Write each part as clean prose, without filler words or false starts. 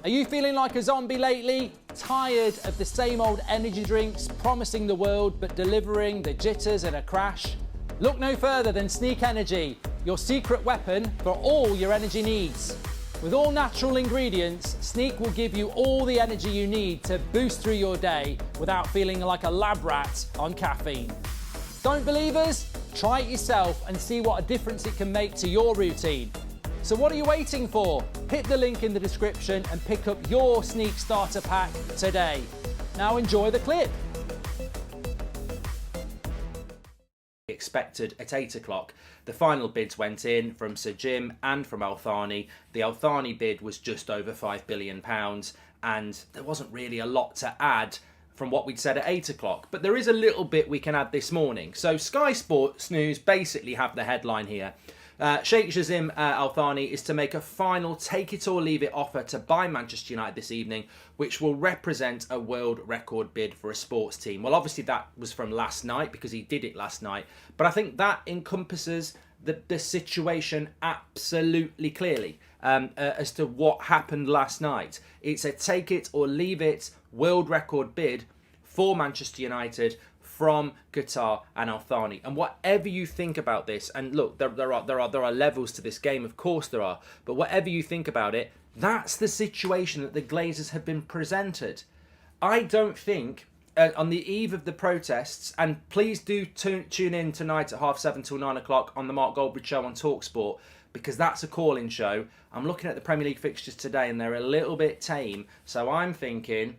Are you feeling like a zombie lately? Tired of the same old energy drinks promising the world but delivering the jitters and a crash? Look no further than Sneak Energy, your secret weapon for all your energy needs. With all natural ingredients, Sneak will give you all the energy you need to boost through your day without feeling like a lab rat on caffeine. Don't believe us? Try it yourself and see what a difference it can make to your routine. So what are you waiting for? Hit the link in the description and pick up your Sneak starter pack today. Now enjoy the clip. Expected at 8 o'clock. The final bids went in from Sir Jim and from Al Thani. The Al Thani bid was just over £5 billion, and there wasn't really a lot to add from what we'd said at 8 o'clock. But there is a little bit we can add this morning. So Sky Sports News basically have the headline here. Sheikh Jassim Al Thani is to make a final take-it-or-leave-it offer to buy Manchester United this evening, which will represent a world record bid for a sports team. Well, obviously that was from last night because he did it last night, but I think that encompasses the situation absolutely clearly as to what happened last night. It's a take-it-or-leave-it world record bid for Manchester United from Qatar and Al Thani. And whatever you think about this, and look, there are levels to this game, of course there are, but whatever you think about it, that's the situation that the Glazers have been presented. I don't think, on the eve of the protests, and please do tune in tonight at 7:30 till 9 o'clock on the Mark Goldbridge show on TalkSport, because that's a call-in show. I'm looking at the Premier League fixtures today and they're a little bit tame, so I'm thinking,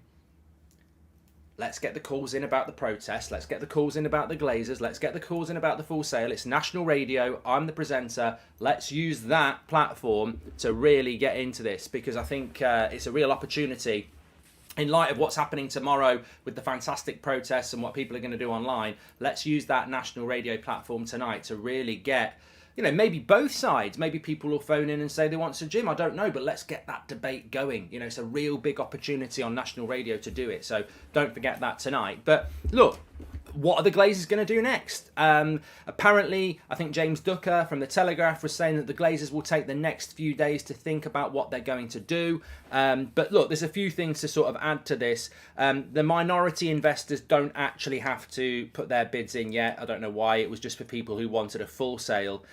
let's get the calls in about the protest. Let's get the calls in about the Glazers. Let's get the calls in about the Full Sail. It's national radio. I'm the presenter. Let's use that platform to really get into this, because I think it's a real opportunity in light of what's happening tomorrow with the fantastic protests and what people are going to do online. Let's use that national radio platform tonight to really get, maybe both sides. Maybe people will phone in and say they want Sir Jim. I don't know, but let's get that debate going. It's a real big opportunity on national radio to do it. So don't forget that tonight. But look, what are the Glazers going to do next? Apparently, I think James Ducker from The Telegraph was saying that the Glazers will take the next few days to think about what they're going to do. But look, there's a few things to sort of add to this. The minority investors don't actually have to put their bids in yet. I don't know why. It was just for people who wanted a full sale.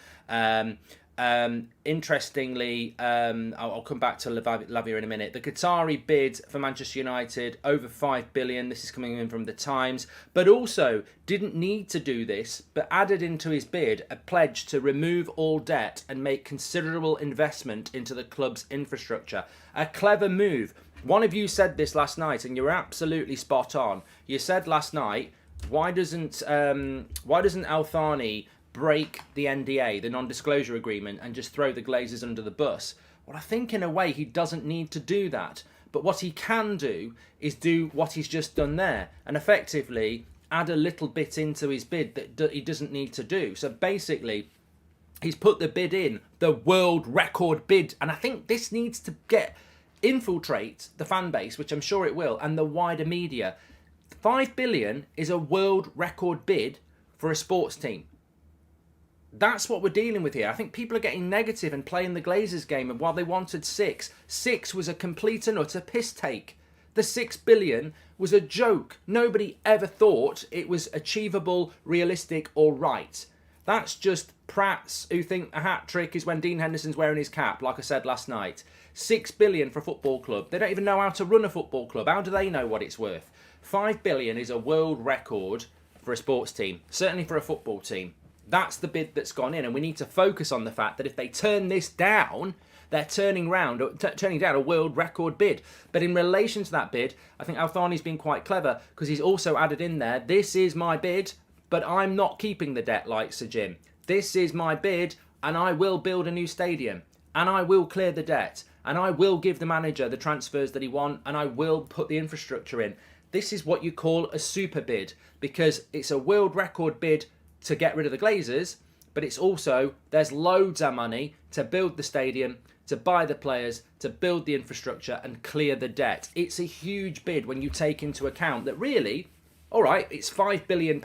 Interestingly, I'll come back to Lavia in a minute. The Qatari bid for Manchester United over $5 billion. This is coming in from the Times, but also didn't need to do this, but added into his bid a pledge to remove all debt and make considerable investment into the club's infrastructure. A clever move. One of you said this last night, and you're absolutely spot on. You said last night, why doesn't Al Thani break the NDA, the non-disclosure agreement, and just throw the Glazers under the bus? Well, I think in a way he doesn't need to do that. But what he can do is do what he's just done there and effectively add a little bit into his bid that he doesn't need to do. So basically, he's put the bid in, the world record bid. And I think this needs to infiltrate the fan base, which I'm sure it will, and the wider media. $5 billion is a world record bid for a sports team. That's what we're dealing with here. I think people are getting negative and playing the Glazers game, and while they wanted six was a complete and utter piss take. The $6 billion was a joke. Nobody ever thought it was achievable, realistic, or right. That's just prats who think a hat trick is when Dean Henderson's wearing his cap, like I said last night. $6 billion for a football club. They don't even know how to run a football club. How do they know what it's worth? $5 billion is a world record for a sports team, certainly for a football team. That's the bid that's gone in, and we need to focus on the fact that if they turn this down, they're turning down a world record bid. But in relation to that bid, I think Al Thani's been quite clever, because he's also added in there, this is my bid, but I'm not keeping the debt like Sir Jim. This is my bid, and I will build a new stadium, and I will clear the debt, and I will give the manager the transfers that he wants, and I will put the infrastructure in. This is what you call a super bid, because it's a world record bid to get rid of the Glazers, but it's also, there's loads of money to build the stadium, to buy the players, to build the infrastructure and clear the debt. It's a huge bid when you take into account that really, all right, it's £5 billion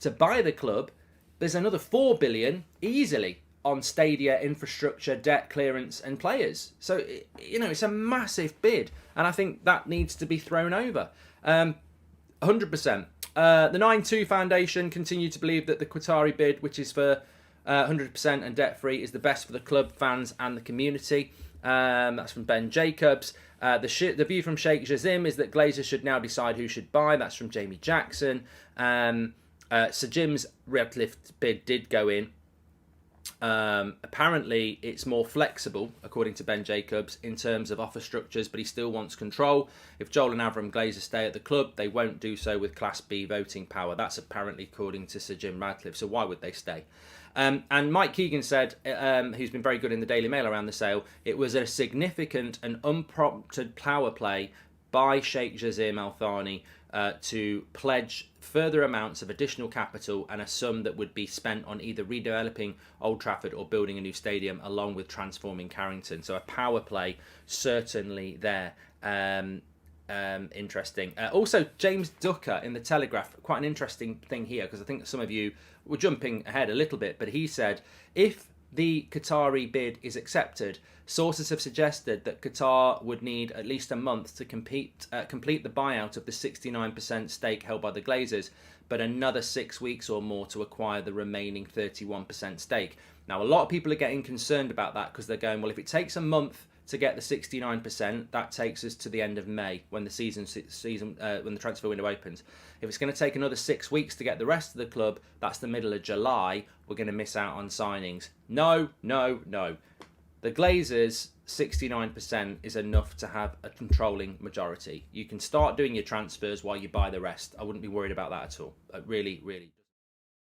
to buy the club. There's another £4 billion easily on stadia, infrastructure, debt clearance, and players. So, it's a massive bid, and I think that needs to be thrown over. 100%. The 9-2 Foundation continue to believe that the Qatari bid, which is for 100% and debt-free, is the best for the club, fans, and the community. That's from Ben Jacobs. The view from Sheikh Jazim is that Glazers should now decide who should buy. That's from Jamie Jackson. Sir Jim's Redcliffe bid did go in. Apparently, it's more flexible, according to Ben Jacobs, in terms of offer structures, but he still wants control. If Joel and Avram Glazer stay at the club, they won't do so with Class B voting power. That's apparently according to Sir Jim Radcliffe. So why would they stay? And Mike Keegan said, who's been very good in the Daily Mail around the sale, it was a significant and unprompted power play by Sheikh Jazim Al Thani to pledge further amounts of additional capital and a sum that would be spent on either redeveloping Old Trafford or building a new stadium, along with transforming Carrington. So a power play certainly there. Interesting. Also, James Ducker in the Telegraph, quite an interesting thing here, because I think some of you were jumping ahead a little bit, but he said, if the Qatari bid is accepted, sources have suggested that Qatar would need at least a month to complete the buyout of the 69% stake held by the Glazers, but another 6 weeks or more to acquire the remaining 31% stake. Now, a lot of people are getting concerned about that, because they're going, well, if it takes a month to get the 69%, that takes us to the end of May, when the when the transfer window opens. If it's going to take another 6 weeks to get the rest of the club, that's the middle of July. We're going to miss out on signings. No. The Glazers' 69% is enough to have a controlling majority. You can start doing your transfers while you buy the rest. I wouldn't be worried about that at all. Really.